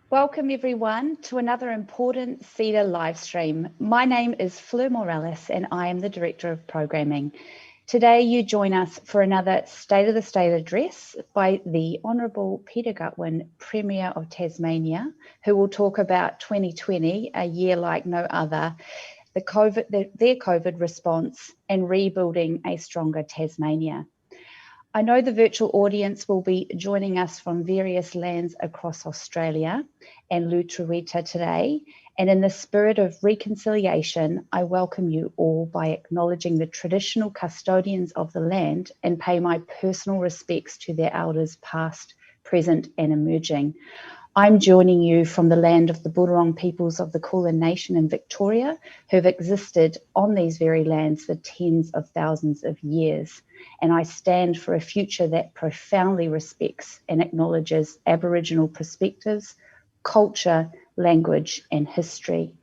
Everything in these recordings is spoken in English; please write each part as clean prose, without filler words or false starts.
Welcome everyone to another important CEDA live stream. My name is Fleur Morales and I am the Director of Programming. Today you join us for another State of the State address by the Honourable Peter Gutwein, Premier of Tasmania, who will talk about 2020, a year like no other, their COVID response and rebuilding a stronger Tasmania. I know the virtual audience will be joining us from various lands across Australia and Lutruwita today, and in the spirit of reconciliation, I welcome you all by acknowledging the traditional custodians of the land and pay my personal respects to their elders past, present and emerging. I'm joining you from the land of the Boonwurrung peoples of the Kulin Nation in Victoria, who have existed on these very lands for tens of thousands of years. And I stand for a future that profoundly respects and acknowledges Aboriginal perspectives, culture, language, and history.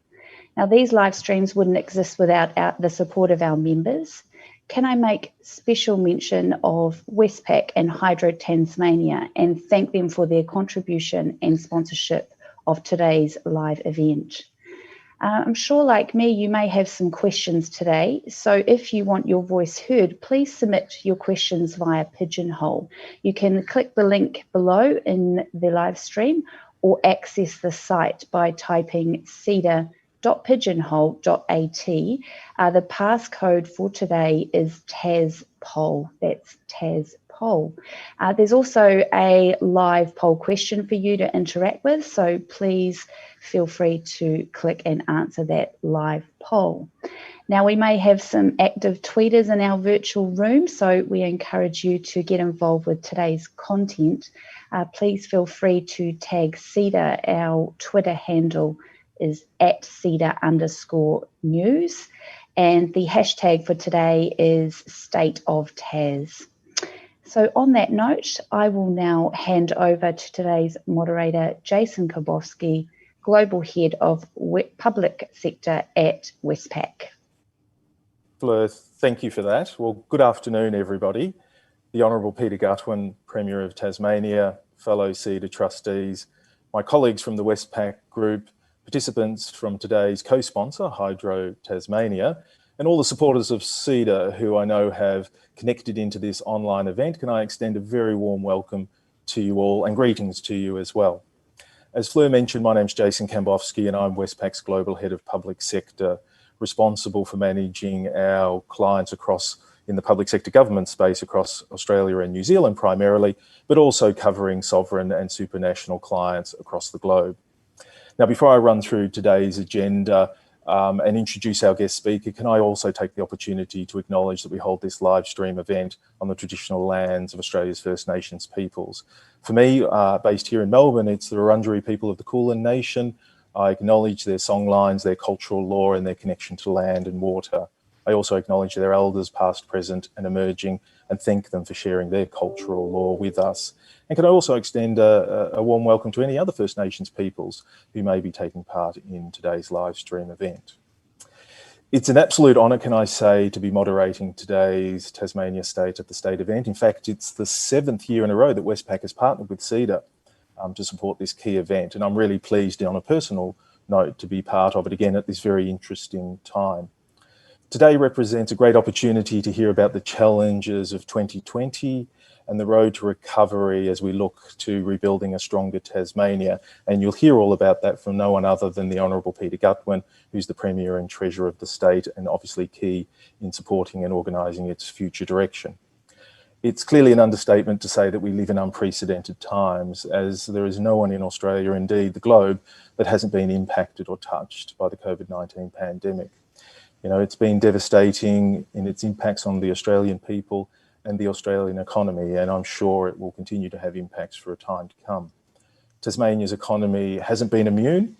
Now, these live streams wouldn't exist without the support of our members. Can I make special mention of Westpac and Hydro Tasmania and thank them for their contribution and sponsorship of today's live event. I'm sure like me, you may have some questions today. So if you want your voice heard, please submit your questions via Pigeonhole. You can click the link below in the live stream or access the site by typing CEDA.pigeonhole.at. The passcode for today is TASPOLL. That's TASPOLL. There's also a live poll question for you to interact with, so please feel free to click and answer that live poll. Now, we may have some active tweeters in our virtual room, so we encourage you to get involved with today's content. Please feel free to tag CEDA. Our Twitter handle is @CEDA_news, and the hashtag for today is State of Tas. So on that note, I will now hand over to today's moderator, Jason Kobowski, Global Head of Public Sector at Westpac. Fleur, thank you for that. Well, good afternoon, everybody. The Honourable Peter Gutwein, Premier of Tasmania, fellow CEDA trustees, my colleagues from the Westpac Group, participants from today's co-sponsor, Hydro Tasmania, and all the supporters of CEDA who I know have connected into this online event. Can I extend a very warm welcome to you all and greetings to you as well. As Fleur mentioned, my name's Jason Kambowski and I'm Westpac's Global Head of Public Sector, responsible for managing our clients in the public sector government space across Australia and New Zealand primarily, but also covering sovereign and supranational clients across the globe. Now, before I run through today's agenda and introduce our guest speaker, can I also take the opportunity to acknowledge that we hold this live stream event on the traditional lands of Australia's First Nations peoples. For me, based here in Melbourne, it's the Wurundjeri people of the Kulin Nation. I acknowledge their songlines, their cultural lore and their connection to land and water. I also acknowledge their elders past, present and emerging and thank them for sharing their cultural lore with us. And can I also extend a warm welcome to any other First Nations peoples who may be taking part in today's live stream event. It's an absolute honour, can I say, to be moderating today's Tasmania State at the State event. In fact, it's the 7th year in a row that Westpac has partnered with CEDA to support this key event. And I'm really pleased on a personal note to be part of it again at this very interesting time. Today represents a great opportunity to hear about the challenges of 2020 and the road to recovery as we look to rebuilding a stronger Tasmania. And you'll hear all about that from no one other than the Honourable Peter Gutwein, who's the Premier and Treasurer of the state and obviously key in supporting and organising its future direction. It's clearly an understatement to say that we live in unprecedented times, as there is no one in Australia, indeed the globe, that hasn't been impacted or touched by the COVID-19 pandemic. You know, it's been devastating in its impacts on the Australian people and the Australian economy, and I'm sure it will continue to have impacts for a time to come. Tasmania's economy hasn't been immune.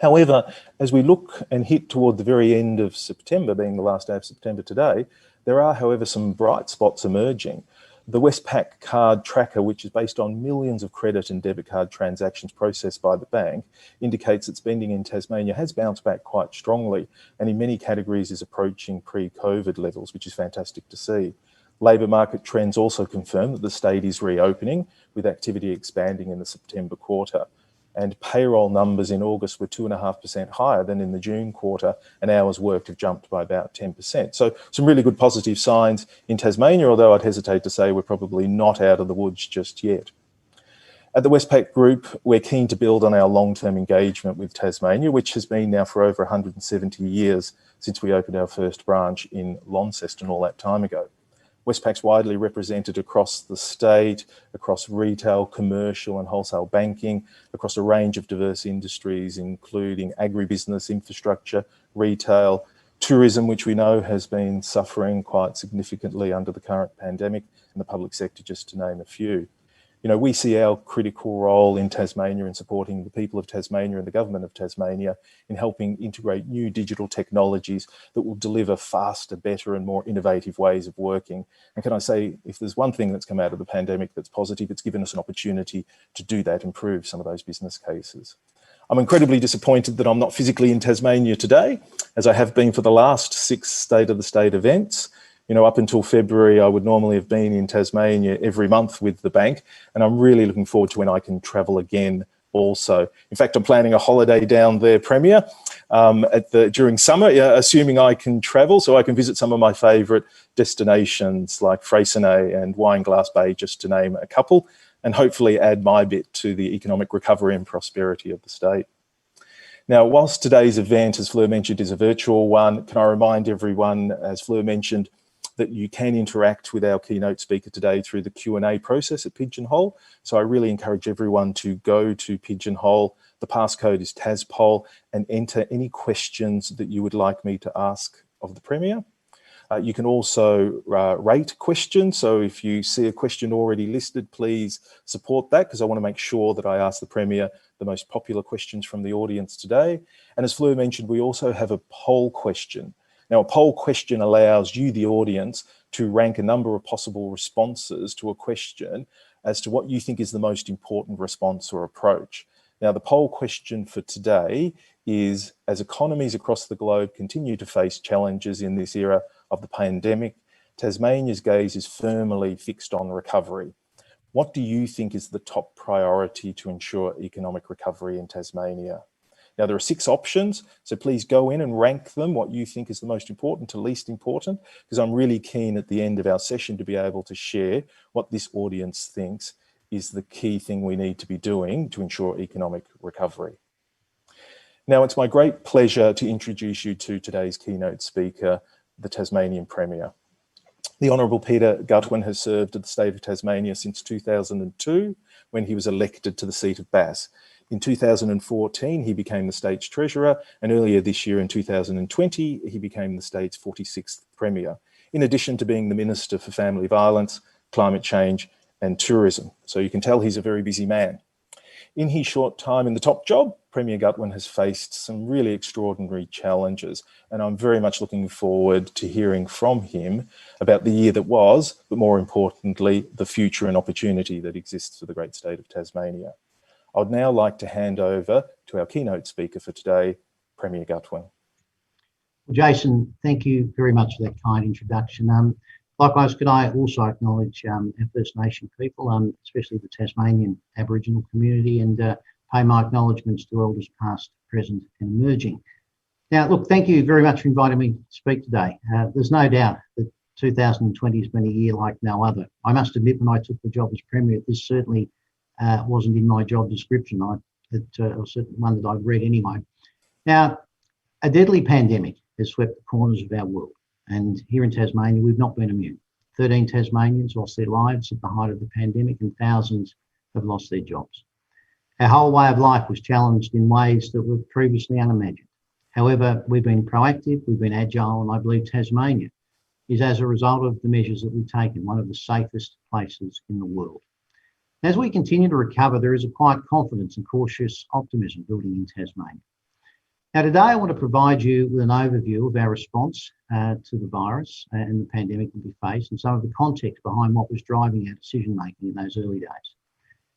However, as we look and hit toward the very end of September, being the last day of September today, there are, however, some bright spots emerging. The Westpac card tracker, which is based on millions of credit and debit card transactions processed by the bank, indicates that spending in Tasmania has bounced back quite strongly and in many categories is approaching pre-COVID levels, which is fantastic to see. Labour market trends also confirm that the state is reopening, with activity expanding in the September quarter. and payroll numbers in August were 2.5% higher than in the June quarter, and hours worked have jumped by about 10%. So some really good positive signs in Tasmania, although I'd hesitate to say we're probably not out of the woods just yet. At the Westpac Group, we're keen to build on our long-term engagement with Tasmania, which has been now for over 170 years since we opened our first branch in Launceston all that time ago. Westpac's widely represented across the state, across retail, commercial and wholesale banking, across a range of diverse industries, including agribusiness, infrastructure, retail, tourism, which we know has been suffering quite significantly under the current pandemic, and the public sector, just to name a few. You know, we see our critical role in Tasmania in supporting the people of Tasmania and the government of Tasmania in helping integrate new digital technologies that will deliver faster, better and more innovative ways of working. And can I say, if there's one thing that's come out of the pandemic that's positive, it's given us an opportunity to do that, improve some of those business cases. I'm incredibly disappointed that I'm not physically in Tasmania today, as I have been for the last 6 State of the State events. You know, up until February, I would normally have been in Tasmania every month with the bank, and I'm really looking forward to when I can travel again also. In fact, I'm planning a holiday down there, Premier, during summer, assuming I can travel, so I can visit some of my favourite destinations like Freycinet and Wineglass Bay, just to name a couple, and hopefully add my bit to the economic recovery and prosperity of the state. Now, whilst today's event, as Fleur mentioned, is a virtual one, can I remind everyone, as Fleur mentioned, that you can interact with our keynote speaker today through the Q&A process at Pigeonhole. So I really encourage everyone to go to Pigeonhole. The passcode is TASPOL, and enter any questions that you would like me to ask of the Premier. You can also rate questions. So if you see a question already listed, please support that, because I want to make sure that I ask the Premier the most popular questions from the audience today. And as Fleur mentioned, we also have a poll question. Now, a poll question allows you, the audience, to rank a number of possible responses to a question as to what you think is the most important response or approach. Now, the poll question for today is, as economies across the globe continue to face challenges in this era of the pandemic, Tasmania's gaze is firmly fixed on recovery. What do you think is the top priority to ensure economic recovery in Tasmania? Now, there are 6 options, so please go in and rank them, what you think is the most important to least important, because I'm really keen at the end of our session to be able to share what this audience thinks is the key thing we need to be doing to ensure economic recovery. Now, it's my great pleasure to introduce you to today's keynote speaker, the Tasmanian Premier. The Honourable Peter Gutwein has served at the state of Tasmania since 2002, when he was elected to the seat of Bass. In 2014, he became the state's treasurer, and earlier this year in 2020, he became the state's 46th Premier, in addition to being the Minister for Family Violence, Climate Change and Tourism. So you can tell he's a very busy man. In his short time in the top job, Premier Gutwein has faced some really extraordinary challenges, and I'm very much looking forward to hearing from him about the year that was, but more importantly, the future and opportunity that exists for the great state of Tasmania. I'd now like to hand over to our keynote speaker for today, Premier Gutwein. Well, Jason, thank you very much for that kind introduction. Likewise, could I also acknowledge our First Nation people, especially the Tasmanian Aboriginal community, and pay my acknowledgements to elders past, present and emerging. Now, look, thank you very much for inviting me to speak today. There's no doubt that 2020 has been a year like no other. I must admit, when I took the job as Premier, this certainly wasn't in my job description. It was certainly one that I'd read anyway. Now, a deadly pandemic has swept the corners of our world, and here in Tasmania, we've not been immune. 13 Tasmanians lost their lives at the height of the pandemic, and thousands have lost their jobs. Our whole way of life was challenged in ways that were previously unimagined. However, we've been proactive, we've been agile, and I believe Tasmania is, as a result of the measures that we've taken, one of the safest places in the world. As we continue to recover, there is a quiet confidence and cautious optimism building in Tasmania. Now, today I want to provide you with an overview of our response to the virus and the pandemic that we faced, and some of the context behind what was driving our decision-making in those early days,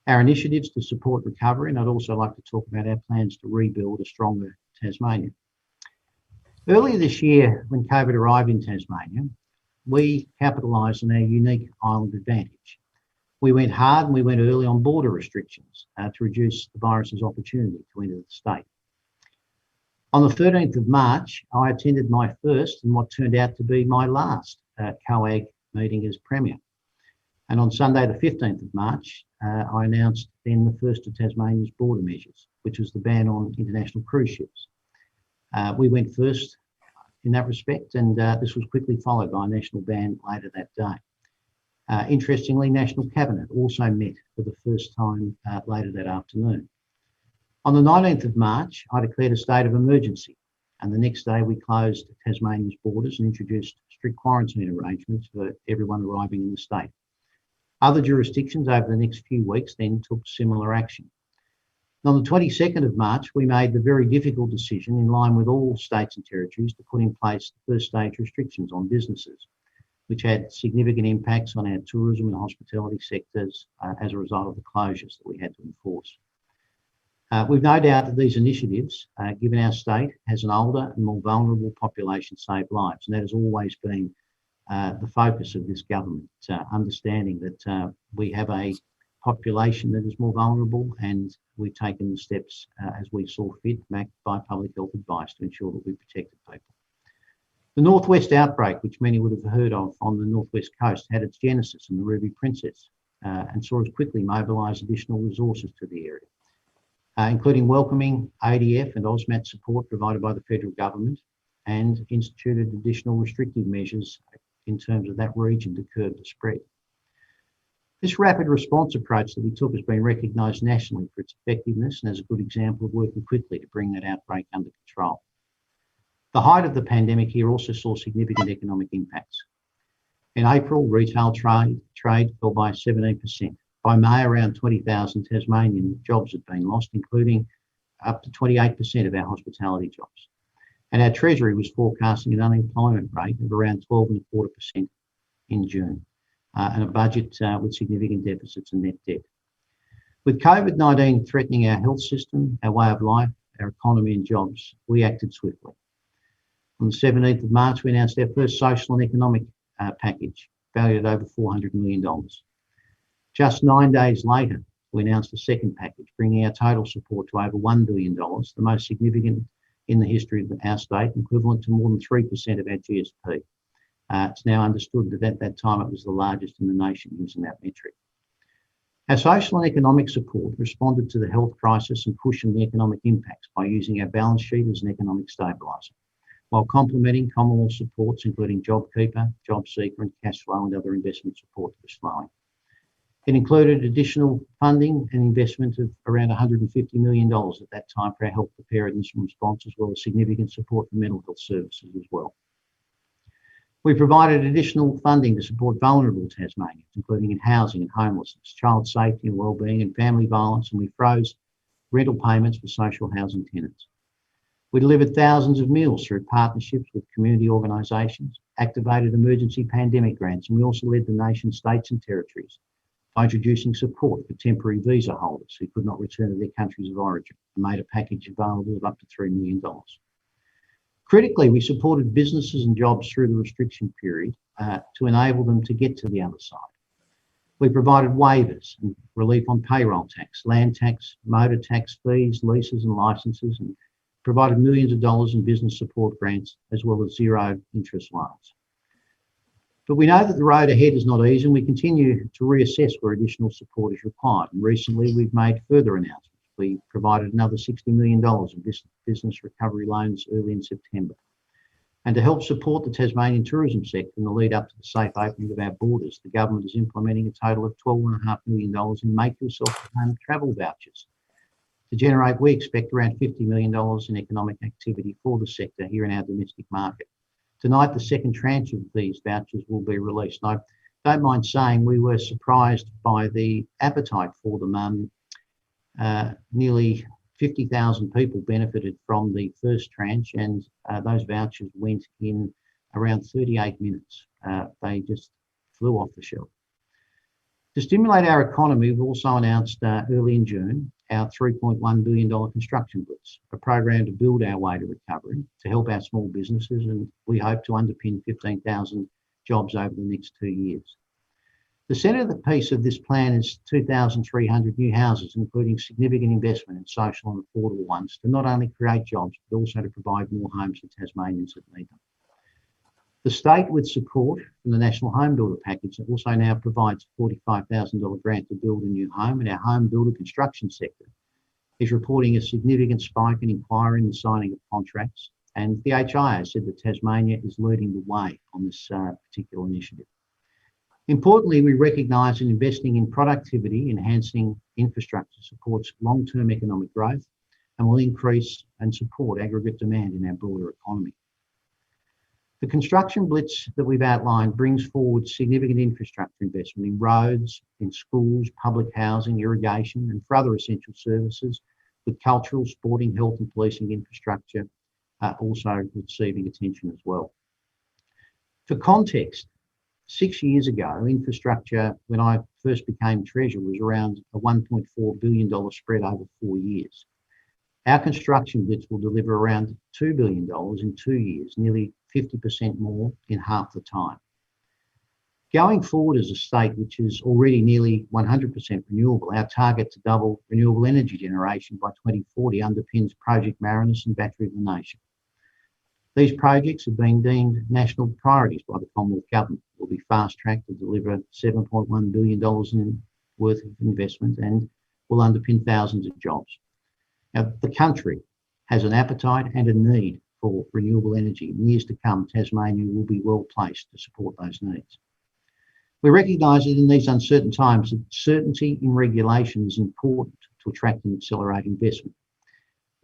our initiatives to support recovery, and I'd also like to talk about our plans to rebuild a stronger Tasmania. Earlier this year, when COVID arrived in Tasmania, we capitalised on our unique island advantage. We went hard and we went early on border restrictions to reduce the virus's opportunity to enter the state. On the 13th of March, I attended my first and what turned out to be my last COAG meeting as Premier. And on Sunday, the 15th of March, I announced then the first of Tasmania's border measures, which was the ban on international cruise ships. We went first in that respect, and this was quickly followed by a national ban later that day. Interestingly, National Cabinet also met for the first time later that afternoon. On the 19th of March, I declared a state of emergency, and the next day we closed Tasmania's borders and introduced strict quarantine arrangements for everyone arriving in the state. Other jurisdictions over the next few weeks then took similar action. On the 22nd of March, we made the very difficult decision, in line with all states and territories, to put in place the first stage restrictions on businesses, which had significant impacts on our tourism and hospitality sectors as a result of the closures that we had to enforce. We've no doubt that these initiatives, given our state has an older and more vulnerable population, save lives, and that has always been the focus of this government, understanding that we have a population that is more vulnerable, and we've taken the steps as we saw fit, backed by public health advice, to ensure that we protected people. The Northwest outbreak, which many would have heard of on the Northwest Coast, had its genesis in the Ruby Princess and saw us quickly mobilise additional resources to the area, including welcoming ADF and AUSMAT support provided by the federal government, and instituted additional restrictive measures in terms of that region to curb the spread. This rapid response approach that we took has been recognised nationally for its effectiveness and as a good example of working quickly to bring that outbreak under control. The height of the pandemic here also saw significant economic impacts. In April, retail trade fell by 17%. By May, around 20,000 Tasmanian jobs had been lost, including up to 28% of our hospitality jobs. And our Treasury was forecasting an unemployment rate of around 12.25% in June, and a budget with significant deficits and net debt. With COVID-19 threatening our health system, our way of life, our economy and jobs, we acted swiftly. On the 17th of March, we announced our first social and economic package, valued at over $400 million. Just 9 days later, we announced a second package, bringing our total support to over $1 billion, the most significant in the history of our state, equivalent to more than 3% of our GSP. It's now understood that at that time it was the largest in the nation using that metric. Our social and economic support responded to the health crisis and cushioned the economic impacts by using our balance sheet as an economic stabiliser, while complementing Commonwealth supports, including JobKeeper, JobSeeker and cash flow and other investment support that was flowing. It included additional funding and investment of around $150 million at that time for our health preparedness and response, as well as significant support for mental health services as well. We provided additional funding to support vulnerable Tasmanians, including in housing and homelessness, child safety and wellbeing and family violence, and we froze rental payments for social housing tenants. We delivered thousands of meals through partnerships with community organisations, activated emergency pandemic grants, and we also led the nation's states and territories by introducing support for temporary visa holders who could not return to their countries of origin, and made a package available of up to $3 million. Critically, we supported businesses and jobs through the restriction period to enable them to get to the other side. We provided waivers and relief on payroll tax, land tax, motor tax fees, leases and licences, and provided millions of dollars in business support grants, as well as zero interest loans. But we know that the road ahead is not easy, and we continue to reassess where additional support is required. And recently we've made further announcements. We provided another $60 million in business recovery loans early in September. And to help support the Tasmanian tourism sector in the lead up to the safe opening of our borders, the government is implementing a total of $12.5 million in Make Yourself at Home travel vouchers to generate, we expect, around $50 million in economic activity for the sector here in our domestic market. Tonight, the second tranche of these vouchers will be released. And I don't mind saying we were surprised by the appetite for them. Nearly 50,000 people benefited from the first tranche, and those vouchers went in around 38 minutes. They just flew off the shelf. To stimulate our economy, we've also announced early in June our $3.1 billion construction blitz, a program to build our way to recovery, to help our small businesses, and we hope to underpin 15,000 jobs over the next 2 years. The centrepiece of this plan is 2,300 new houses, including significant investment in social and affordable ones to not only create jobs, but also to provide more homes for Tasmanians that need them. The state, with support from the National Home Builder Package, also now provides a $45,000 grant to build a new home, and our home builder construction sector is reporting a significant spike in inquiry and the signing of contracts. And the HIA said that Tasmania is leading the way on this particular initiative. Importantly, we recognise that investing in productivity, enhancing infrastructure supports long-term economic growth and will increase and support aggregate demand in our broader economy. The construction blitz that we've outlined brings forward significant infrastructure investment in roads, in schools, public housing, irrigation, and for other essential services, with cultural, sporting, health and policing infrastructure also receiving attention as well. For context, 6 years ago, infrastructure, when I first became Treasurer, was around a $1.4 billion spread over 4 years. Our construction blitz will deliver around $2 billion in 2 years, nearly 50% more in half the time. Going forward as a state which is already nearly 100% renewable, our target to double renewable energy generation by 2040 underpins Project Marinus and Battery of the Nation. These projects have been deemed national priorities by the Commonwealth Government. Will be fast-tracked to deliver $7.1 billion worth of investment and will underpin thousands of jobs. Now, the country has an appetite and a need for renewable energy. In years to come, Tasmania will be well placed to support those needs. We recognise that in these uncertain times, that certainty in regulation is important to attract and accelerate investment.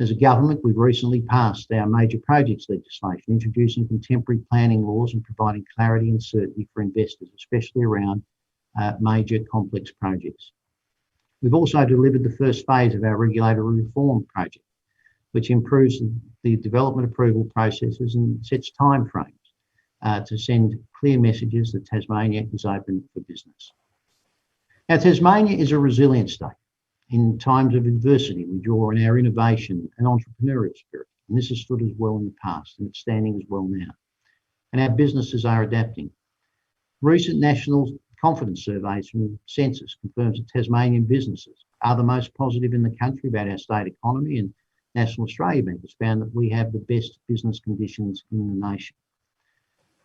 As a government, we've recently passed our major projects legislation, introducing contemporary planning laws and providing clarity and certainty for investors, especially around major complex projects. We've also delivered the first phase of our regulatory reform project, which improves the development approval processes and sets timeframes to send clear messages that Tasmania is open for business. Now, Tasmania is a resilient state. In times of adversity, we draw on our innovation and entrepreneurial spirit, and this has stood us well in the past, and it's standing as well now. And our businesses are adapting. Recent national confidence surveys from Census confirms that Tasmanian businesses are the most positive in the country about our state economy, and National Australia Bank has found that we have the best business conditions in the nation.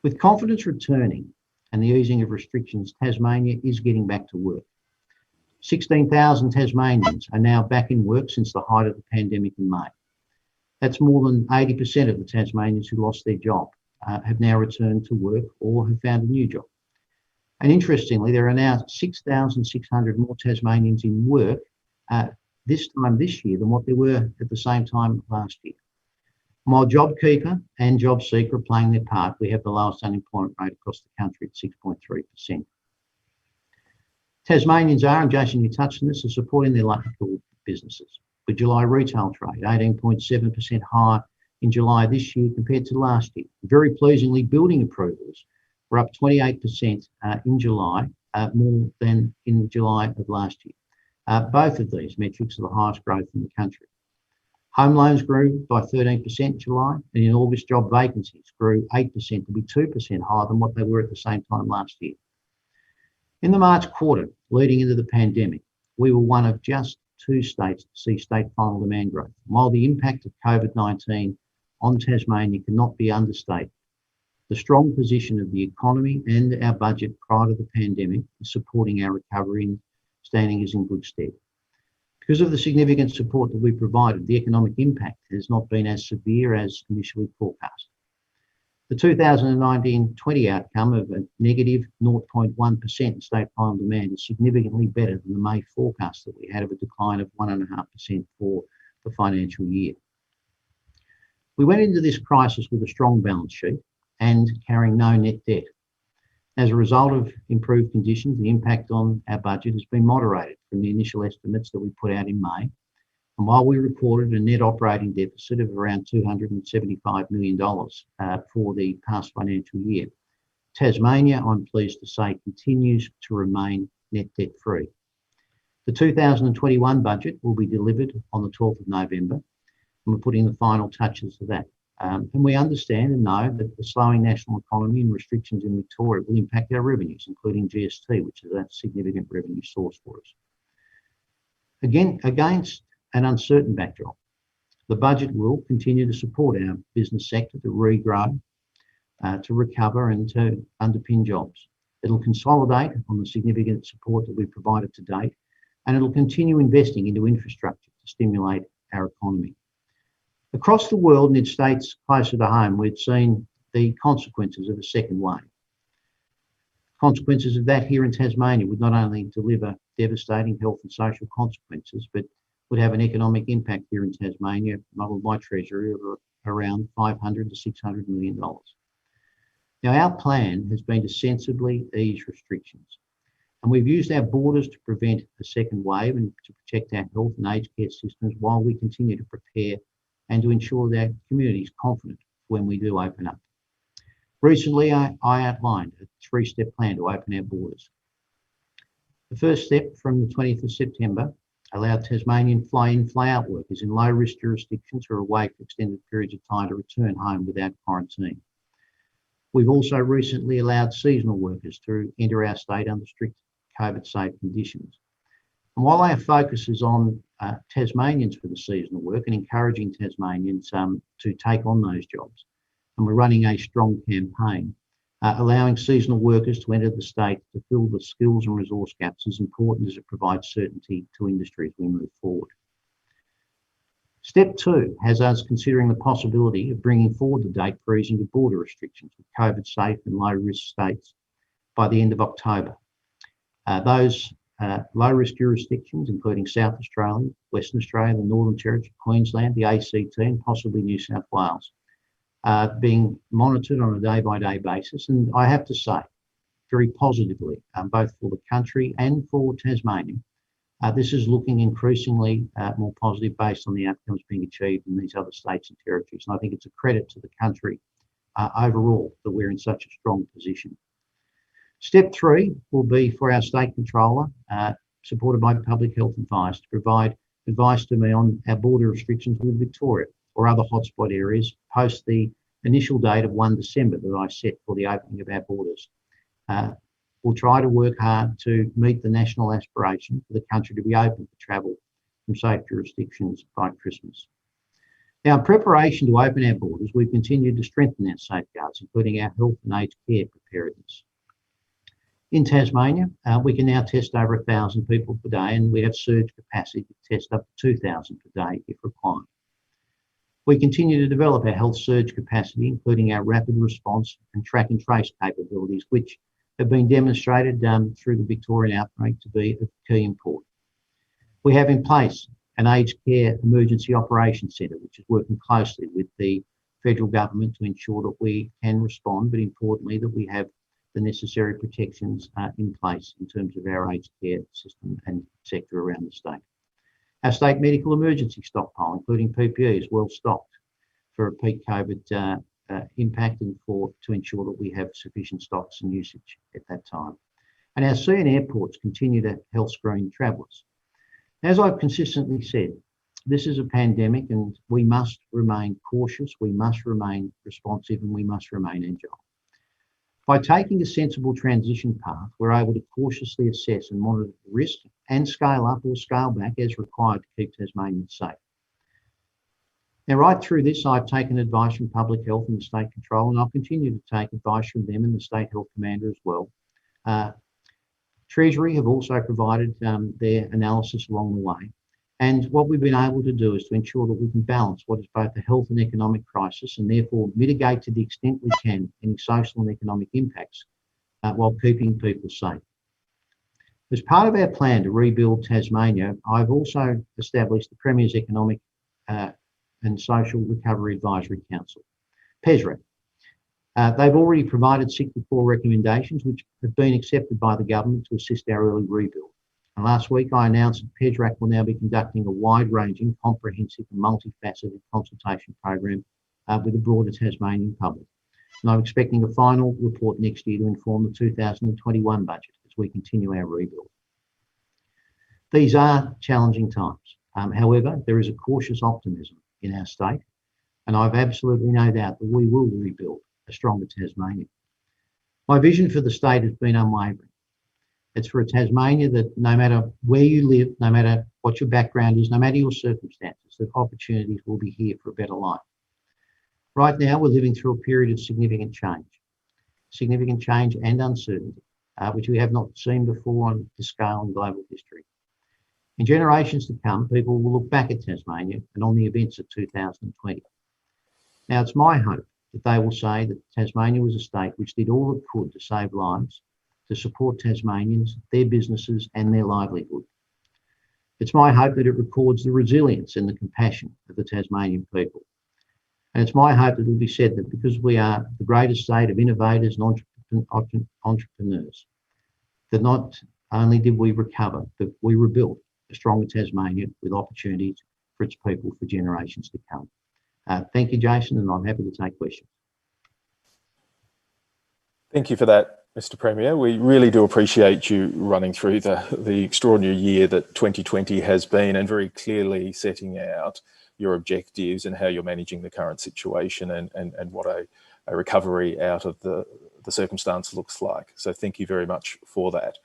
With confidence returning and the easing of restrictions, Tasmania is getting back to work. 16,000 Tasmanians are now back in work since the height of the pandemic in May. That's more than 80% of the Tasmanians who lost their job have now returned to work or have found a new job. And interestingly, there are now 6,600 more Tasmanians in work this time this year than what there were at the same time last year. While JobKeeper and JobSeeker are playing their part, we have the lowest unemployment rate across the country at 6.3%. Tasmanians are, and Jason, you touched on this, are supporting their local businesses, with July retail trade 18.7% higher in July this year compared to last year. Very pleasingly, building approvals were up 28% in July, more than in July of last year. Both of these metrics are the highest growth in the country. Home loans grew by 13% in July, and in August, job vacancies grew 8% to be 2% higher than what they were at the same time last year. In the March quarter, leading into the pandemic, we were one of just 2 states to see state final demand growth. While the impact of COVID-19 on Tasmania cannot be understated, the strong position of the economy and our budget prior to the pandemic is supporting our recovery and standing us in good stead. Because of the significant support that we provided, the economic impact has not been as severe as initially forecast. The 2019-20 outcome of a negative 0.1% state final demand is significantly better than the May forecast that we had of a decline of 1.5% for the financial year. We went into this crisis with a strong balance sheet and carrying no net debt. As a result of improved conditions, the impact on our budget has been moderated from the initial estimates that we put out in May. And while we recorded a net operating deficit of around $275 million for the past financial year, Tasmania, I'm pleased to say, continues to remain net debt free. The 2021 budget will be delivered on the 12th of November, and we're putting the final touches to that. And we understand and know that the slowing national economy and restrictions in Victoria will impact our revenues, including GST, which is a significant revenue source for us. Again, against an uncertain backdrop, the budget will continue to support our business sector to regrow, to recover and to underpin jobs. It'll consolidate on the significant support that we've provided to date, and it'll continue investing into infrastructure to stimulate our economy. Across the world and in states closer to home, we've seen the consequences of a second wave. Consequences of that here in Tasmania would not only deliver devastating health and social consequences, but would have an economic impact here in Tasmania, modelled by Treasury, of around $500 to $600 million. Now, our plan has been to sensibly ease restrictions, and we've used our borders to prevent a second wave and to protect our health and aged care systems while we continue to prepare and to ensure that community is confident when we do open up. Recently, I outlined a three-step plan to open our borders. The first step, from the 20th of September, allowed Tasmanian fly-in, fly-out workers in low-risk jurisdictions who are away for extended periods of time to return home without quarantine. We've also recently allowed seasonal workers to enter our state under strict COVID-safe conditions. And while our focus is on Tasmanians for the seasonal work and encouraging Tasmanians to take on those jobs, and we're running a strong campaign, allowing seasonal workers to enter the state to fill the skills and resource gaps is important as it provides certainty to industry as we move forward. Step 2 has us considering the possibility of bringing forward the date for easing of border restrictions with COVID-safe and low-risk states by the end of October. Those low-risk jurisdictions, including South Australia, Western Australia, the Northern Territory, Queensland, the ACT, and possibly New South Wales, being monitored on a day-by-day basis. And I have to say, very positively, both for the country and for Tasmania, this is looking increasingly more positive based on the outcomes being achieved in these other states and territories. And I think it's a credit to the country overall that we're in such a strong position. Step 3 will be for our state controller, supported by public health advice, to provide advice to me on our border restrictions with Victoria or other hotspot areas post the initial date of 1 December that I set for the opening of our borders. We'll try to work hard to meet the national aspiration for the country to be open for travel from safe jurisdictions by Christmas. Now, in preparation to open our borders, we've continued to strengthen our safeguards, including our health and aged care preparedness. In Tasmania, we can now test over 1,000 people per day, and we have surge capacity to test up to 2,000 per day if required. We continue to develop our health surge capacity, including our rapid response and track and trace capabilities, which have been demonstrated through the Victorian outbreak to be of key import. We have in place an aged care emergency operations centre, which is working closely with the federal government to ensure that we can respond, but importantly that we have the necessary protections in place in terms of our aged care system and sector around the state. Our state medical emergency stockpile, including PPE, is well stocked for a peak COVID impact and to ensure that we have sufficient stocks and usage at that time. And our sea and airports continue to health screen travellers. As I've consistently said, this is a pandemic and we must remain cautious, we must remain responsive, and we must remain agile. By taking a sensible transition path, we're able to cautiously assess and monitor the risk and scale up or scale back as required to keep Tasmanians safe. Now, right through this, I've taken advice from Public Health and the State Control, and I'll continue to take advice from them and the State Health Commander as well. Treasury have also provided their analysis along the way. And what we've been able to do is to ensure that we can balance what is both a health and economic crisis and therefore mitigate to the extent we can any social and economic impacts while keeping people safe. As part of our plan to rebuild Tasmania, I've also established the Premier's Economic and Social Recovery Advisory Council, PESRAC. They've already provided 64 recommendations which have been accepted by the government to assist our early rebuild. And last week I announced that PESRAC will now be conducting a wide-ranging, comprehensive and multifaceted consultation program with the broader Tasmanian public. And I'm expecting a final report next year to inform the 2021 budget as we continue our rebuild. These are challenging times. However, there is a cautious optimism in our state. and I've absolutely no doubt that we will rebuild a stronger Tasmania. My vision for the state has been unwavering. It's for a Tasmania that no matter where you live, no matter what your background is, no matter your circumstances, that opportunities will be here for a better life. Right now, we're living through a period of significant change and uncertainty, which we have not seen before on the scale in global history. In generations to come, people will look back at Tasmania and on the events of 2020. Now, it's my hope that they will say that Tasmania was a state which did all it could to save lives, to support Tasmanians, their businesses and their livelihood. It's my hope that it records the resilience and the compassion of the Tasmanian people. And it's my hope that it will be said that because we are the greatest state of innovators and entrepreneurs, that not only did we recover, but we rebuilt a stronger Tasmania with opportunities for its people for generations to come. Thank you, Jason, and I'm happy to take questions. Thank you for that, Mr. Premier. We really do appreciate you running through the extraordinary year that 2020 has been and very clearly setting out your objectives and how you're managing the current situation and what a recovery out of the circumstance looks like. So thank you very much for that.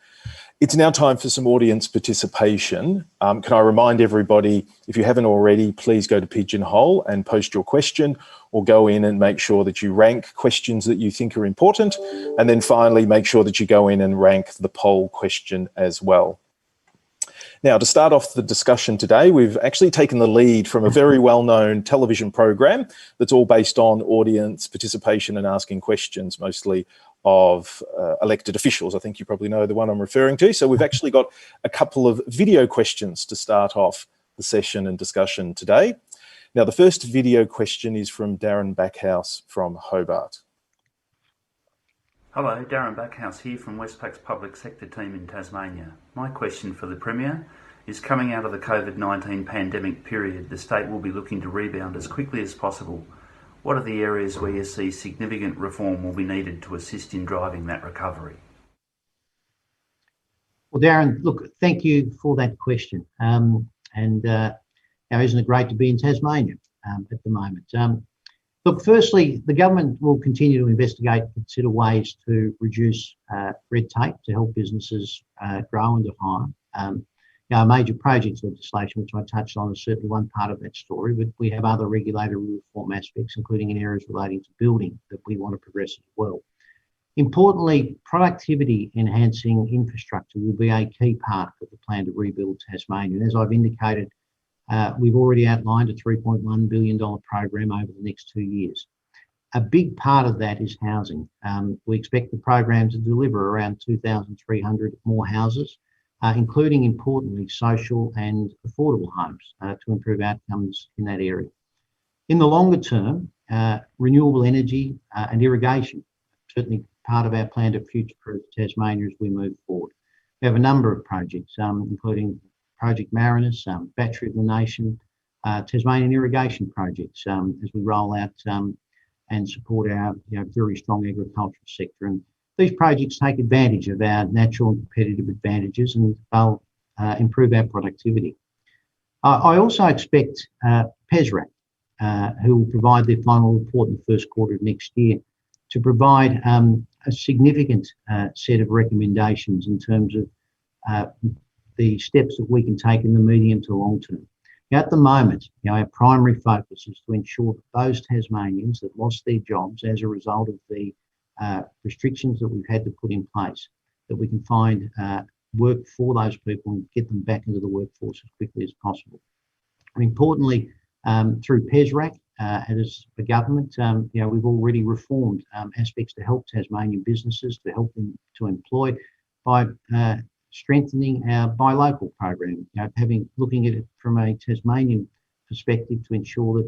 It's now time for some audience participation. Can I remind everybody, if you haven't already, please go to Pigeonhole and post your question, or go in and make sure that you rank questions that you think are important. And then finally, make sure that you go in and rank the poll question as well. Now, to start off the discussion today, we've actually taken the lead from a very well-known television program that's all based on audience participation and asking questions, mostly of elected officials. I think you probably know the one I'm referring to. So we've actually got a couple of video questions to start off the session and discussion today. Now, the first video question is from Darren Backhouse from Hobart. Hello, Darren Backhouse here from Westpac's public sector team in Tasmania. My question for the Premier is, coming out of the COVID-19 pandemic period, the state will be looking to rebound as quickly as possible. What are the areas where you see significant reform will be needed to assist in driving that recovery? Well, Darren, look, thank you for that question. Isn't it great to be in Tasmania at the moment? Look, firstly, the government will continue to investigate and consider ways to reduce red tape to help businesses grow and to hire. Major projects legislation, which I touched on, is certainly one part of that story, but we have other regulatory reform aspects, including in areas relating to building, that we want to progress as well. Importantly, productivity enhancing infrastructure will be a key part of the plan to rebuild Tasmania. And as I've indicated, we've already outlined a $3.1 billion program over the next 2 years. A big part of that is housing. We expect the program to deliver around 2,300 more houses, including, importantly, social and affordable homes to improve outcomes in that area. In the longer term, renewable energy and irrigation, certainly part of our plan to future-proof Tasmania as we move forward. We have a number of projects, including Project Marinus, Battery of the Nation, Tasmanian irrigation projects as we roll out and support our very strong agricultural sector. And these projects take advantage of our natural and competitive advantages, and they'll improve our productivity. I also expect PESRAC, who will provide their final report in the first quarter of next year, to provide a significant set of recommendations in terms of the steps that we can take in the medium to long term. Now, at the moment, our primary focus is to ensure that those Tasmanians that lost their jobs as a result of the restrictions that we've had to put in place, that we can find work for those people and get them back into the workforce as quickly as possible. And importantly, through PESRAC, as a government, we've already reformed aspects to help Tasmanian businesses, to help them to employ by strengthening our buy local program, looking at it from a Tasmanian perspective to ensure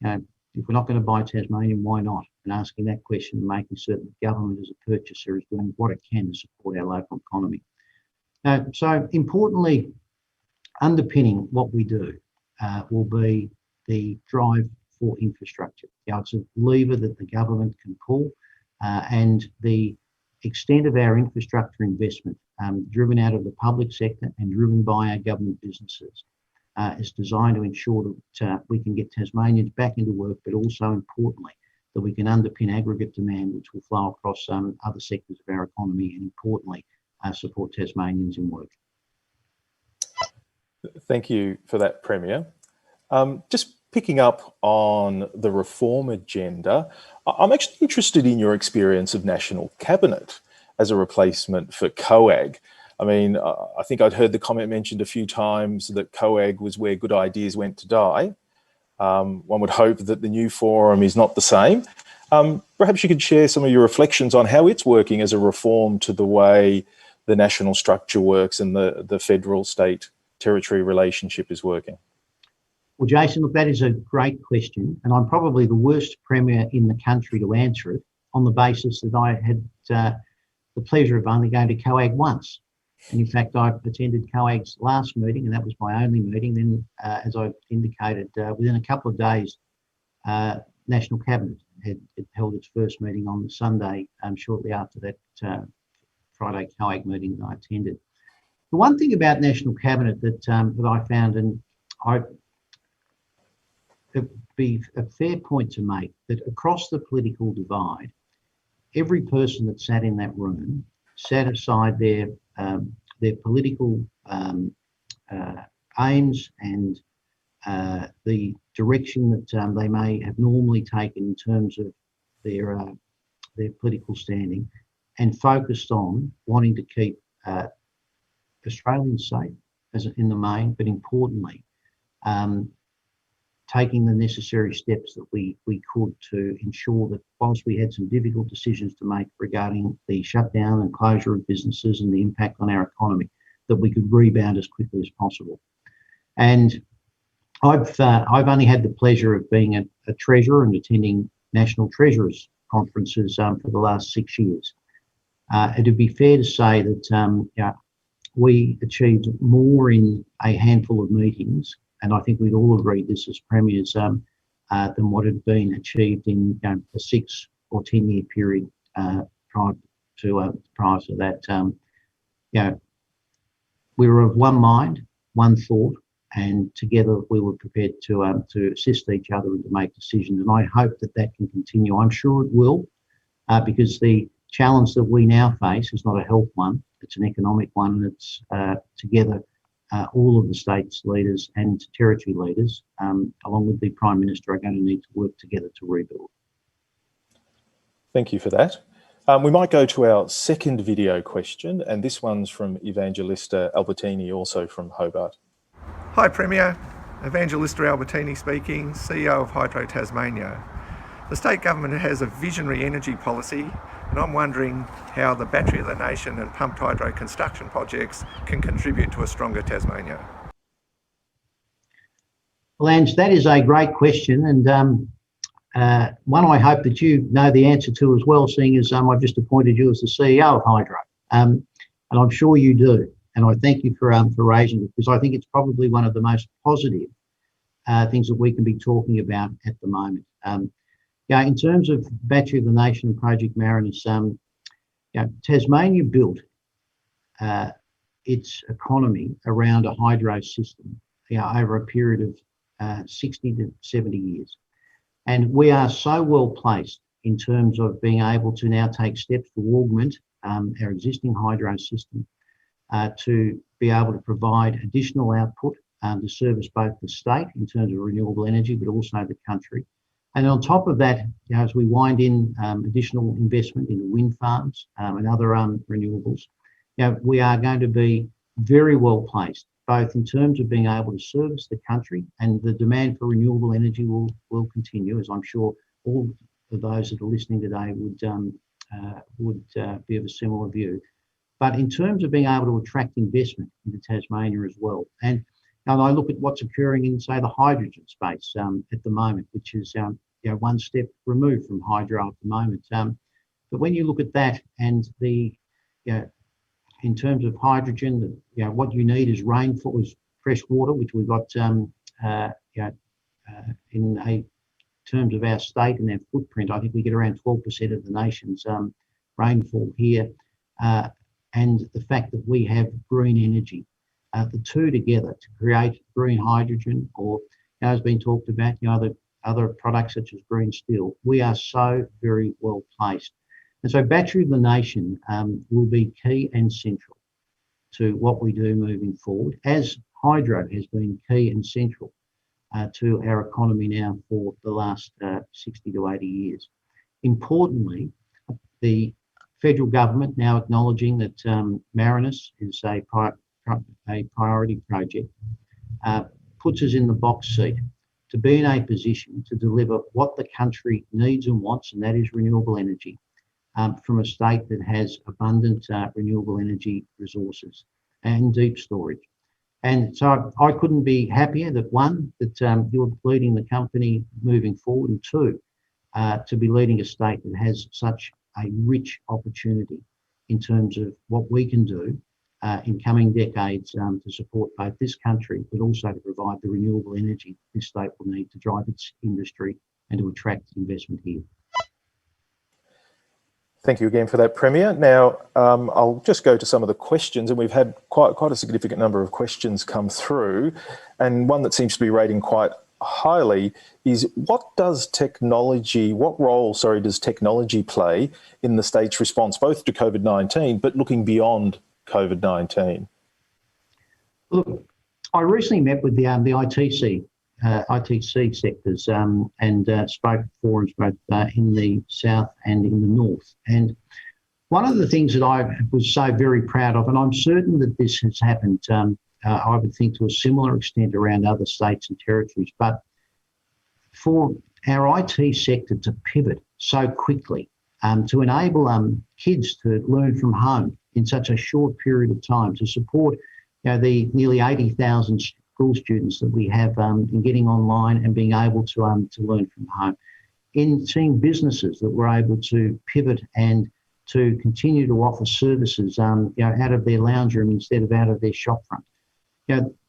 that if we're not going to buy Tasmanian, why not? And asking that question and making certain the government as a purchaser is doing what it can to support our local economy. So importantly, underpinning what we do will be the drive for infrastructure. It's a lever that the government can pull, and the extent of our infrastructure investment driven out of the public sector and driven by our government businesses is designed to ensure that we can get Tasmanians back into work, but also importantly, that we can underpin aggregate demand, which will flow across other sectors of our economy, and importantly, support Tasmanians in work. Thank you for that, Premier. Just picking up on the reform agenda, I'm actually interested in your experience of National Cabinet as a replacement for COAG. I mean, I think I'd heard the comment mentioned a few times that COAG was where good ideas went to die. One would hope that the new forum is not the same. Perhaps you could share some of your reflections on how it's working as a reform to the way the national structure works and the federal-state territory relationship is working. Well, Jason, look, that is a great question, and I'm probably the worst Premier in the country to answer it, on the basis that I had the pleasure of only going to COAG once. And in fact, I attended COAG's last meeting, and that was my only meeting. Then, as I indicated, within a couple of days, National Cabinet had held its first meeting on the Sunday, shortly after that Friday COAG meeting that I attended. The one thing about National Cabinet that I found, and it'd be a fair point to make, that across the political divide, every person that sat in that room set aside their political aims and the direction that they may have normally taken in terms of their political standing, and focused on wanting to keep Australians safe as in the main, but importantly, taking the necessary steps that we could to ensure that whilst we had some difficult decisions to make regarding the shutdown and closure of businesses and the impact on our economy, that we could rebound as quickly as possible. And I've only had the pleasure of being a treasurer and attending National Treasurers conferences for the last 6 years. It'd be fair to say that we achieved more in a handful of meetings, and I think we'd all agree this as premiers, than what had been achieved in a 6 or 10 year period prior to that. We were of one mind, one thought, and together we were prepared to assist each other and to make decisions. And I hope that that can continue. I'm sure it will, because the challenge that we now face is not a health one, it's an economic one, and it's together all of the state's leaders and territory leaders, along with the Prime Minister, are going to need to work together to rebuild. Thank you for that. We might go to our second video question, and this one's from Evangelista Albertini, also from Hobart. Hi Premier, Evangelista Albertini speaking, CEO of Hydro Tasmania. The state government has a visionary energy policy, and I'm wondering how the Battery of the Nation and pumped hydro construction projects can contribute to a stronger Tasmania. Well, Ange, that is a great question, and one I hope that you know the answer to as well, seeing as I've just appointed you as the CEO of Hydro, and I'm sure you do. And I thank you for raising it, because I think it's probably one of the most positive things that we can be talking about at the moment. In terms of Battery of the Nation and Project Marinus, Tasmania built its economy around a hydro system over a period of 60 to 70 years. And we are so well placed in terms of being able to now take steps to augment our existing hydro system, to be able to provide additional output to service both the state in terms of renewable energy, but also the country. And on top of that, as we wind in additional investment in wind farms and other renewables, we are going to be very well placed, both in terms of being able to service the country, and the demand for renewable energy will continue, as I'm sure all of those that are listening today would be of a similar view. But in terms of being able to attract investment into Tasmania as well. And I look at what's occurring in, say, the hydrogen space at the moment, which is one step removed from hydro at the moment. But when you look at that, and the in terms of hydrogen, what you need is rainfall, is fresh water, which we've got in terms of our state and our footprint. I think we get around 12% of the nation's rainfall here. And the fact that we have green energy, the two together to create green hydrogen, or has been talked about, other products such as green steel, we are so very well placed. And so Battery of the Nation will be key and central to what we do moving forward, as hydro has been key and central to our economy now for the last 60 to 80 years. Importantly, the federal government now acknowledging that Marinus is a priority project puts us in the box seat to be in a position to deliver what the country needs and wants, and that is renewable energy from a state that has abundant renewable energy resources and deep storage. And so I couldn't be happier that one, that you're leading the company moving forward, and two, to be leading a state that has such a rich opportunity in terms of what we can do in coming decades to support both this country, but also to provide the renewable energy this state will need to drive its industry and to attract investment here. Thank you again for that, Premier. Now, I'll just go to some of the questions, and we've had quite a significant number of questions come through, and one that seems to be rating quite highly is what role, does technology play in the state's response, both to COVID-19, but looking beyond COVID-19? Look, I recently met with the ITC sectors and spoke at forums both in the south and in the north. And one of the things that I was so very proud of, and I'm certain that this has happened, I would think to a similar extent around other states and territories, but for our IT sector to pivot so quickly, to enable kids to learn from home in such a short period of time, to support the nearly 80,000 school students that we have in getting online and being able to learn from home, in seeing businesses that were able to pivot and to continue to offer services out of their lounge room instead of out of their shop front.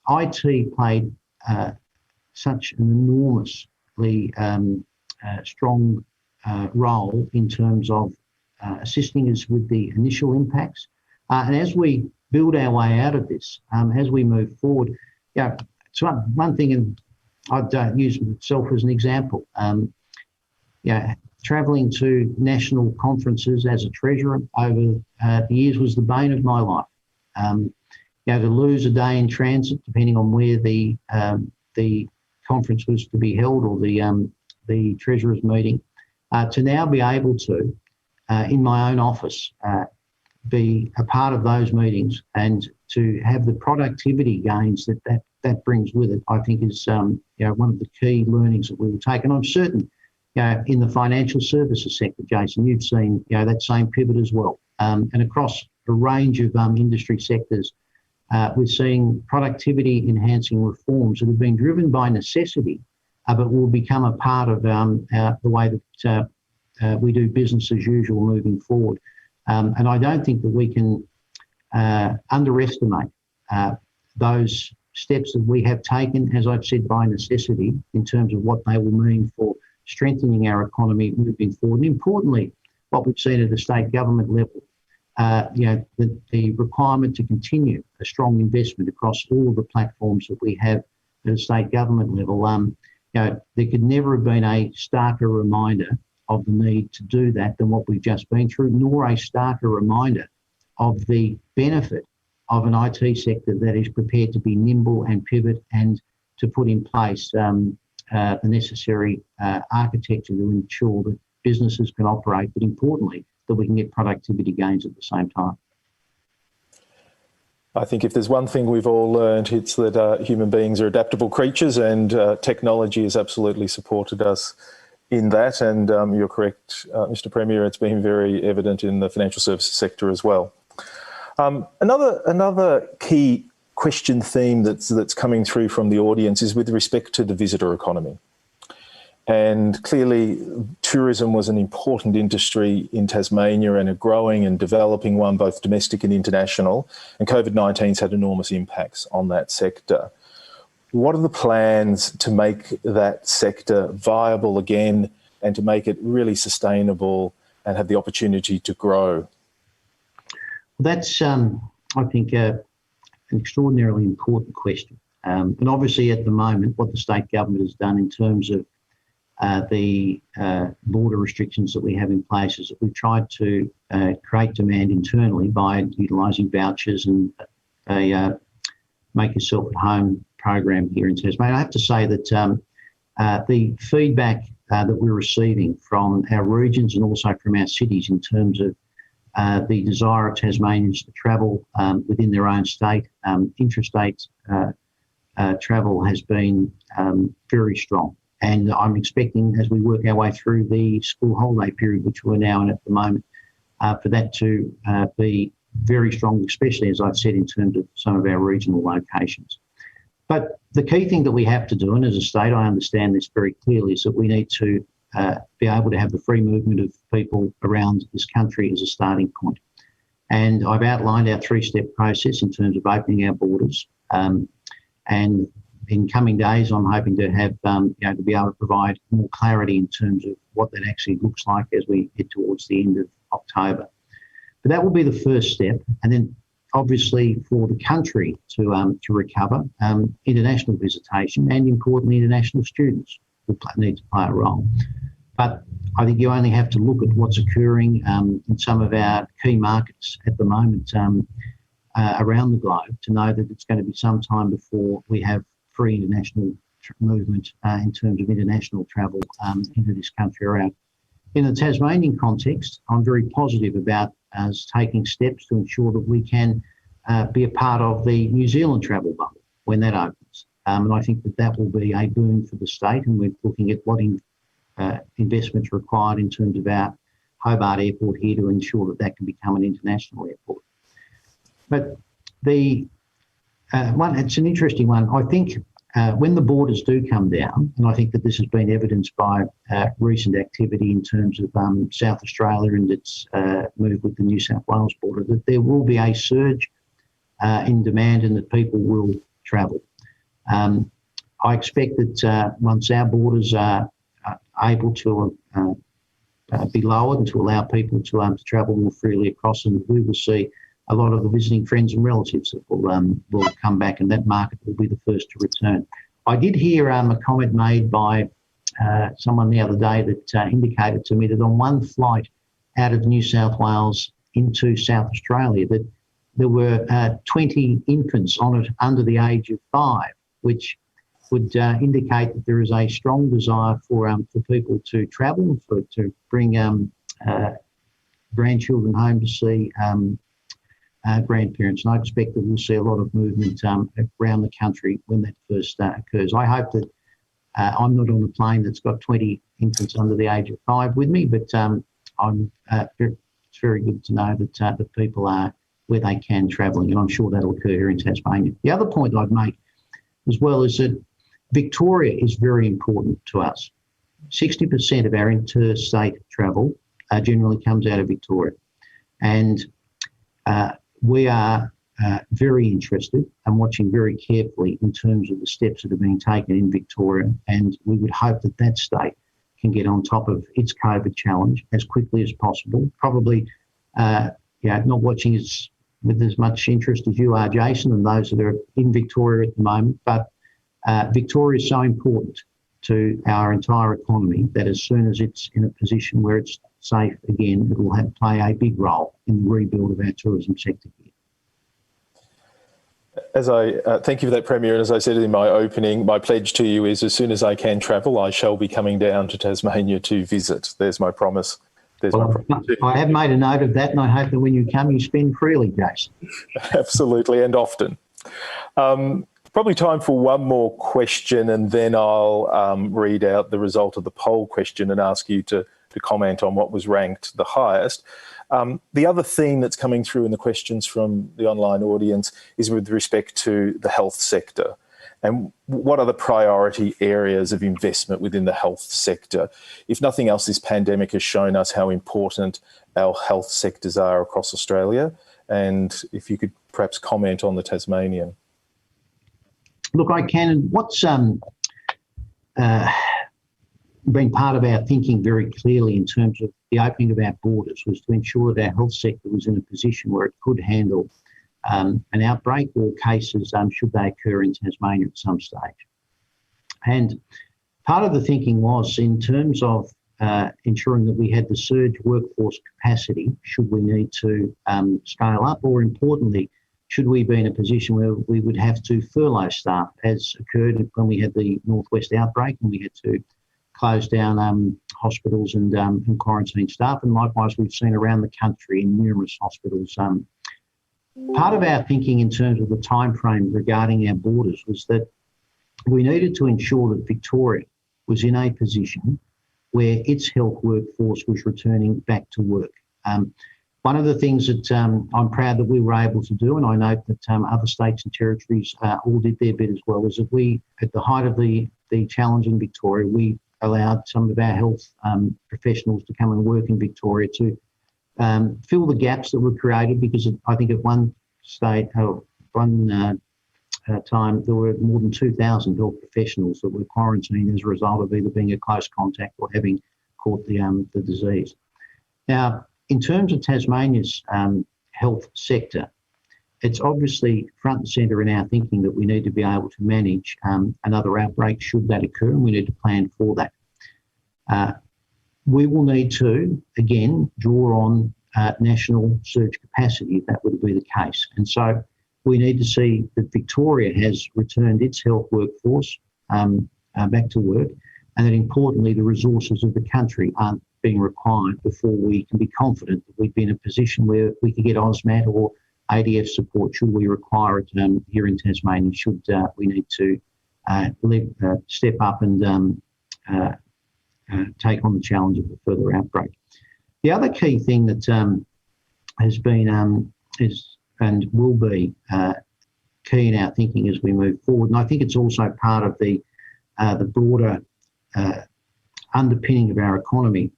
IT played such an enormously strong role in terms of assisting us with the initial impacts. And as we build our way out of this, as we move forward, it's one thing, and I'd use myself as an example, travelling to national conferences as a treasurer over the years was the bane of my life. To lose a day in transit, depending on where the conference was to be held or the treasurer's meeting, to now be able to, in my own office, be a part of those meetings and to have the productivity gains that brings with it, I think is one of the key learnings that we will take. And I'm certain in the financial services sector, Jason, you've seen that same pivot as well. And across a range of industry sectors, we're seeing productivity enhancing reforms that have been driven by necessity, but will become a part of the way that we do business as usual moving forward. And I don't think that we can underestimate those steps that we have taken, as I've said, by necessity, in terms of what they will mean for strengthening our economy moving forward. And importantly, what we've seen at the state government level, the requirement to continue a strong investment across all of the platforms that we have at a state government level. There could never have been a starker reminder of the need to do that than what we've just been through, nor a starker reminder of the benefit of an IT sector that is prepared to be nimble and pivot and to put in place the necessary architecture to ensure that businesses can operate, but importantly, that we can get productivity gains at the same time. I think if there's one thing we've all learned, it's that human beings are adaptable creatures, and technology has absolutely supported us in that. And you're correct, Mr. Premier, it's been very evident in the financial services sector as well. Another key question theme that's coming through from the audience is with respect to the visitor economy. And clearly, tourism was an important industry in Tasmania and a growing and developing one, both domestic and international, and COVID-19's had enormous impacts on that sector. What are the plans to make that sector viable again and to make it really sustainable and have the opportunity to grow? That's, I think, an extraordinarily important question. And obviously at the moment, what the state government has done in terms of the border restrictions that we have in place is that we've tried to create demand internally by utilising vouchers and a make yourself at home program here in Tasmania. I have to say that the feedback that we're receiving from our regions and also from our cities in terms of the desire of Tasmanians to travel within their own state, intrastate travel has been very strong. And I'm expecting, as we work our way through the school holiday period, which we're now in at the moment, for that to be very strong, especially, as I've said, in terms of some of our regional locations. But the key thing that we have to do, and as a state I understand this very clearly, is that we need to be able to have the free movement of people around this country as a starting point. And I've outlined our three-step process in terms of opening our borders. And in coming days, I'm hoping to have, to be able to provide more clarity in terms of what that actually looks like as we head towards the end of October. But that will be the first step. And then obviously for the country to recover, international visitation and importantly, international students will need to play a role. But I think you only have to look at what's occurring in some of our key markets at the moment around the globe to know that it's going to be some time before we have free international movement in terms of international travel into this country around. In the Tasmanian context, I'm very positive about us taking steps to ensure that we can be a part of the New Zealand travel bubble when that opens. And I think that that will be a boon for the state, and we're looking at what investments required in terms of our Hobart Airport here to ensure that that can become an international airport. But it's an interesting one. I think when the borders do come down, and I think that this has been evidenced by recent activity in terms of South Australia and its move with the New South Wales border, that there will be a surge in demand and that people will travel. I expect that once our borders are able to be lowered and to allow people to travel more freely across them, we will see a lot of the visiting friends and relatives that will come back, and that market will be the first to return. I did hear a comment made by someone the other day that indicated to me that on one flight out of New South Wales into South Australia that there were 20 infants on it under the age of 5, which would indicate that there is a strong desire for people to travel, to bring grandchildren home to see grandparents. And I expect that we'll see a lot of movement around the country when that first occurs. I hope that I'm not on a plane that's got 20 infants under the age of 5 with me, but it's very good to know that that people are where they can travelling, and I'm sure that'll occur here in Tasmania. The other point I'd make as well is that Victoria is very important to us. 60% of our interstate travel generally comes out of Victoria. And we are very interested and watching very carefully in terms of the steps that are being taken in Victoria. And we would hope that that state can get on top of its COVID challenge as quickly as possible. Probably not watching with as much interest as you are, Jason, and those that are in Victoria at the moment. But Victoria is so important to our entire economy that as soon as it's in a position where it's safe again, it will play a big role in the rebuild of our tourism sector here. Thank you for that, Premier. And as I said in my opening, my pledge to you is as soon as I can travel, I shall be coming down to Tasmania to visit. There's my promise. I have made a note of that, and I hope that when you come, you spend freely, Jason. Absolutely, and often. Probably time for one more question, and then I'll read out the result of the poll question and ask you to comment on what was ranked the highest. The other theme that's coming through in the questions from the online audience is with respect to the health sector. And what are the priority areas of investment within the health sector? If nothing else, this pandemic has shown us how important our health sectors are across Australia. And if you could perhaps comment on the Tasmanian. Look, I can. And what's been part of our thinking very clearly in terms of the opening of our borders was to ensure that our health sector was in a position where it could handle an outbreak or cases should they occur in Tasmania at some stage. And part of the thinking was in terms of ensuring that we had the surge workforce capacity should we need to scale up, or importantly, should we be in a position where we would have to furlough staff, as occurred when we had the Northwest outbreak and we had to close down hospitals and quarantine staff. And likewise, we've seen around the country in numerous hospitals. Part of our thinking in terms of the time frame regarding our borders was that we needed to ensure that Victoria was in a position where its health workforce was returning back to work. One of the things that I'm proud that we were able to do, and I note that other states and territories all did their bit as well, is that we, at the height of the challenge in Victoria, we allowed some of our health professionals to come and work in Victoria to fill the gaps that were created, because I think at one time there were more than 2,000 health professionals that were quarantined as a result of either being a close contact or having caught the disease. Now, in terms of Tasmania's health sector, it's obviously front and centre in our thinking that we need to be able to manage another outbreak should that occur, and we need to plan for that. We will need to, again, draw on national surge capacity if that would be the case. And so we need to see that Victoria has returned its health workforce back to work, and that importantly the resources of the country aren't being required before we can be confident that we'd be in a position where we could get AUSMAT or ADF support should we require it here in Tasmania, should we need to step up and take on the challenge of a further outbreak. The other key thing that has been is and will be key in our thinking as we move forward, and I think it's also part of the broader underpinning of our economy.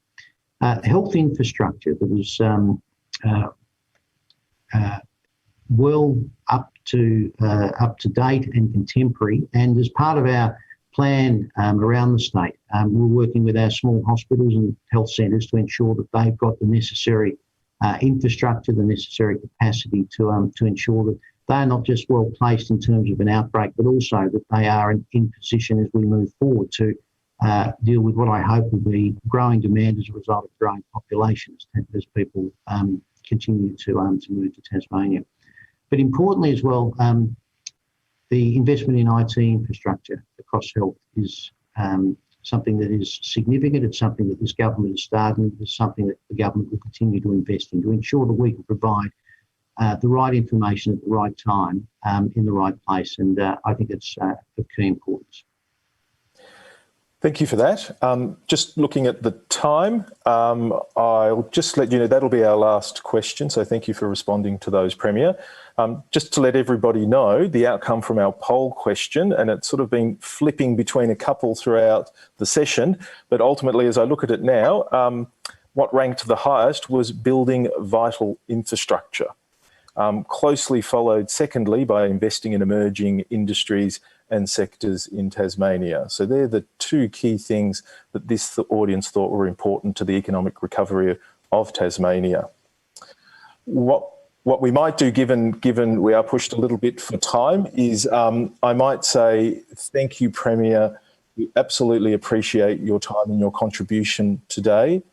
Health infrastructure that was well up to date and contemporary, and as part of our plan around the state, we're working with our small hospitals and health centres to ensure that they've got the necessary infrastructure, the necessary capacity to ensure that they're not just well placed in terms of an outbreak, but also that they are in position as we move forward to deal with what I hope will be growing demand as a result of growing populations as people continue to move to Tasmania. But importantly as well, the investment in IT infrastructure across health is something that is significant. It's something that this government has started, and it's something that the government will continue to invest in to ensure that we can provide the right information at the right time in the right place. And I think it's of key importance. Thank you for that. Just looking at the time, I'll just let you know that'll be our last question. So thank you for responding to those, Premier. Just to let everybody know the outcome from our poll question, and it's sort of been flipping between a couple throughout the session, but ultimately as I look at it now, what ranked the highest was building vital infrastructure, closely followed secondly by investing in emerging industries and sectors in Tasmania. So they're the two key things that this audience thought were important to the economic recovery of Tasmania. What we might do, given we are pushed a little bit for time, is I might say thank you, Premier. We absolutely appreciate your time and your contribution today,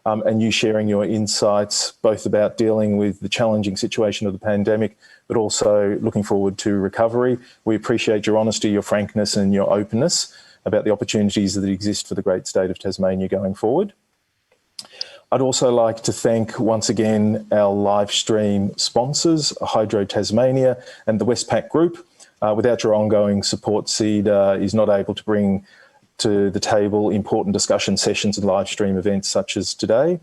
and you sharing your insights, both about dealing with the challenging situation of the pandemic, but also looking forward to recovery. We appreciate your honesty, your frankness and your openness about the opportunities that exist for the great state of Tasmania going forward. I'd also like to thank once again our live stream sponsors, Hydro Tasmania and the Westpac Group. Without your ongoing support, CEDA is not able to bring to the table important discussion sessions and live stream events such as today.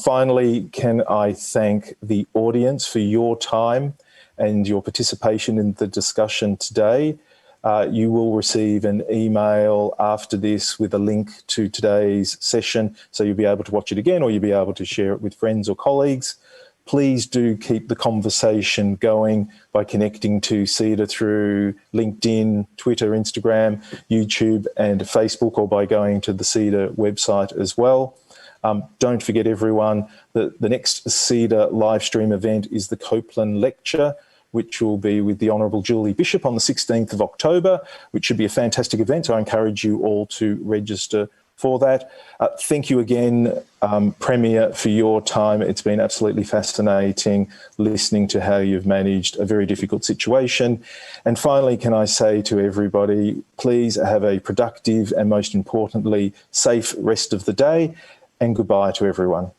Finally, can I thank the audience for your time and your participation in the discussion today. You will receive an email after this with a link to today's session, so you'll be able to watch it again or you'll be able to share it with friends or colleagues. Please do keep the conversation going by connecting to CEDA through LinkedIn, Twitter, Instagram, YouTube and Facebook, or by going to the CEDA website as well. Don't forget everyone that the next CEDA live stream event is the Copeland Lecture which will be with the Honourable Julie Bishop on the 16th of October, which should be a fantastic event. So I encourage you all to register for that. Thank you again, Premier, for your time. It's been absolutely fascinating listening to how you've managed a very difficult situation. And finally, can I say to everybody, please have a productive and most importantly, safe rest of the day, and goodbye to everyone.